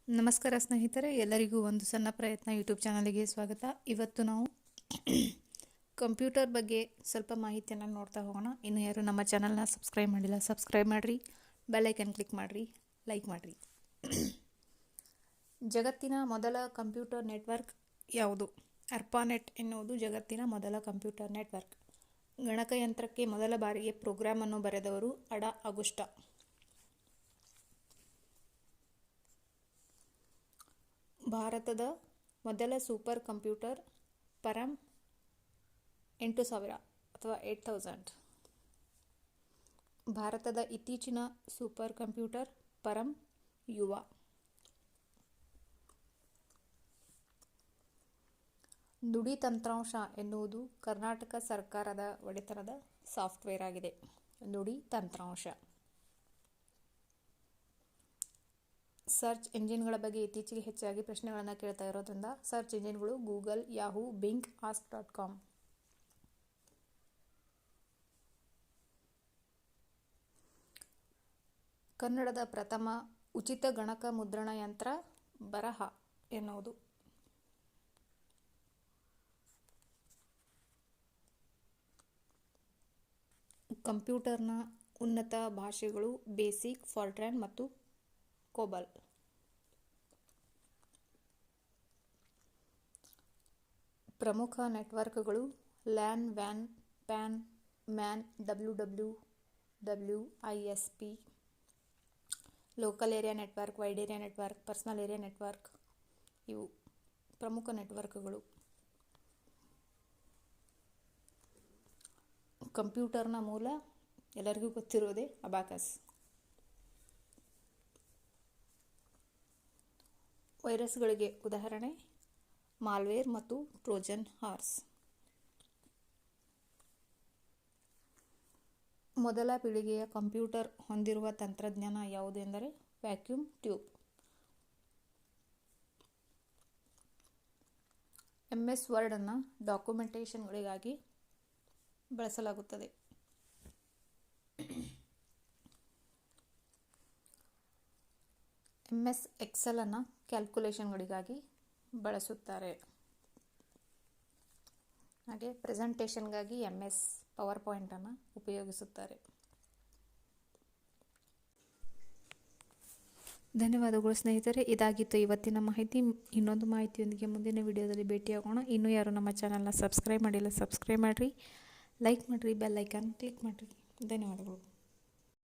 ನಮಸ್ಕಾರ ಸ್ನೇಹಿತರೆ, ಎಲ್ಲರಿಗೂ ಒಂದು ಸಣ್ಣ ಪ್ರಯತ್ನ ಯೂಟ್ಯೂಬ್ ಚಾನಲ್ಗೆ ಸ್ವಾಗತ. ಇವತ್ತು ನಾವು ಕಂಪ್ಯೂಟರ್ ಬಗ್ಗೆ ಸ್ವಲ್ಪ ಮಾಹಿತಿಯನ್ನು ನೋಡ್ತಾ ಹೋಗೋಣ. ಇನ್ನು ಯಾರು ನಮ್ಮ ಚಾನಲ್ನ ಸಬ್ಸ್ಕ್ರೈಬ್ ಮಾಡಿಲ್ಲ, ಸಬ್ಸ್ಕ್ರೈಬ್ ಮಾಡಿರಿ, ಬೆಲ್ ಐಕನ್ ಕ್ಲಿಕ್ ಮಾಡಿರಿ, ಲೈಕ್ ಮಾಡಿರಿ. ಜಗತ್ತಿನ ಮೊದಲ ಕಂಪ್ಯೂಟರ್ ನೆಟ್ವರ್ಕ್ ಯಾವುದು? ಅರ್ಪಾನೆಟ್ ಎನ್ನುವುದು ಜಗತ್ತಿನ ಮೊದಲ ಕಂಪ್ಯೂಟರ್ ನೆಟ್ವರ್ಕ್. ಗಣಕಯಂತ್ರಕ್ಕೆ ಮೊದಲ ಬಾರಿಗೆ ಪ್ರೋಗ್ರಾಮನ್ನು ಬರೆದವರು ಅಡಾ ಅಗುಸ್ಟಾ. ಭಾರತದ ಮೊದಲ ಸೂಪರ್ ಕಂಪ್ಯೂಟರ್ ಪರಂ 8000 ಅಥವಾ 8000. ಭಾರತದ ಇತ್ತೀಚಿನ ಸೂಪರ್ ಕಂಪ್ಯೂಟರ್ ಪರಂ ಯುವ. ನುಡಿ ತಂತ್ರಾಂಶ ಎನ್ನುವುದು ಕರ್ನಾಟಕ ಸರ್ಕಾರದ ಒಡೆತನದ ಸಾಫ್ಟ್ವೇರ್ ಆಗಿದೆ. ನುಡಿ ತಂತ್ರಾಂಶ. ಸರ್ಚ್ ಎಂಜಿನ್ಗಳ ಬಗ್ಗೆ ಇತ್ತೀಚೆಗೆ ಹೆಚ್ಚಾಗಿ ಪ್ರಶ್ನೆಗಳನ್ನು ಕೇಳ್ತಾ ಇರೋದ್ರಿಂದ ಸರ್ಚ್ ಎಂಜಿನ್ಗಳು ಗೂಗಲ್, ಯಾಹೂ, ಬಿಂಗ್, ask.com. ಕನ್ನಡದ ಪ್ರಥಮ ಉಚಿತ ಗಣಕ ಮುದ್ರಣ ಯಂತ್ರ ಬರಹ ಎನ್ನುವುದು. ಕಂಪ್ಯೂಟರ್ನ ಉನ್ನತ ಭಾಷೆಗಳು ಬೇಸಿಕ್, ಫಾರ್ಟ್ರಾನ್ ಮತ್ತು ಕೋಬಲ್. ಪ್ರಮುಖ ನೆಟ್ವರ್ಕ್ಗಳು LAN, van, PAN, man, WWW, ISP, local area network, wide area network, personal area network. ಇವು ಪ್ರಮುಖ ನೆಟ್ವರ್ಕ್ಗಳು. ಕಂಪ್ಯೂಟರ್ನ ಮೂಲ ಎಲ್ಲರಿಗೂ ಗೊತ್ತಿರುವುದೇ ಅಬಾಕಸ್. ವೈರಸ್ಗಳಿಗೆ ಉದಾಹರಣೆ ಮಾಲ್ವೇರ್ ಮತ್ತು ಟ್ರೋಜನ್ ಹಾರ್ಸ್. ಮೊದಲ ಪೀಳಿಗೆಯ ಕಂಪ್ಯೂಟರ್ ಹೊಂದಿರುವ ತಂತ್ರಜ್ಞಾನ ಯಾವುದು ಎಂದರೆ ವ್ಯಾಕ್ಯೂಮ್ ಟ್ಯೂಬ್. MS ವರ್ಡ್ ಅನ್ನು ಡಾಕ್ಯುಮೆಂಟೇಷನ್ಗಳಿಗಾಗಿ ಬಳಸಲಾಗುತ್ತದೆ. MS ಎಕ್ಸೆಲ್ ಅನ್ನು ಕ್ಯಾಲ್ಕುಲೇಷನ್ಗಳಿಗಾಗಿ ಬಳಸುತ್ತಾರೆ. ಹಾಗೆ ಪ್ರೆಸೆಂಟೇಷನ್ಗಾಗಿ MS ಪವರ್ ಪಾಯಿಂಟ್ ಅನ್ನು ಉಪಯೋಗಿಸುತ್ತಾರೆ. ಧನ್ಯವಾದಗಳು ಸ್ನೇಹಿತರೆ. ಇದಾಗಿತ್ತು ಇವತ್ತಿನ ಮಾಹಿತಿ. ಇನ್ನೊಂದು ಮಾಹಿತಿಯೊಂದಿಗೆ ಮುಂದಿನ ವಿಡಿಯೋದಲ್ಲಿ ಭೇಟಿಯಾಗೋಣ. ಇನ್ನೂ ಯಾರು ನಮ್ಮ ಚಾನಲ್ನ ಸಬ್ಸ್ಕ್ರೈಬ್ ಮಾಡಿಲ್ಲ, ಸಬ್ಸ್ಕ್ರೈಬ್ ಮಾಡಿರಿ, ಲೈಕ್ ಮಾಡಿರಿ, ಬೆಲ್ ಐಕಾನ್ ಕ್ಲಿಕ್ ಮಾಡಿರಿ. ಧನ್ಯವಾದಗಳು.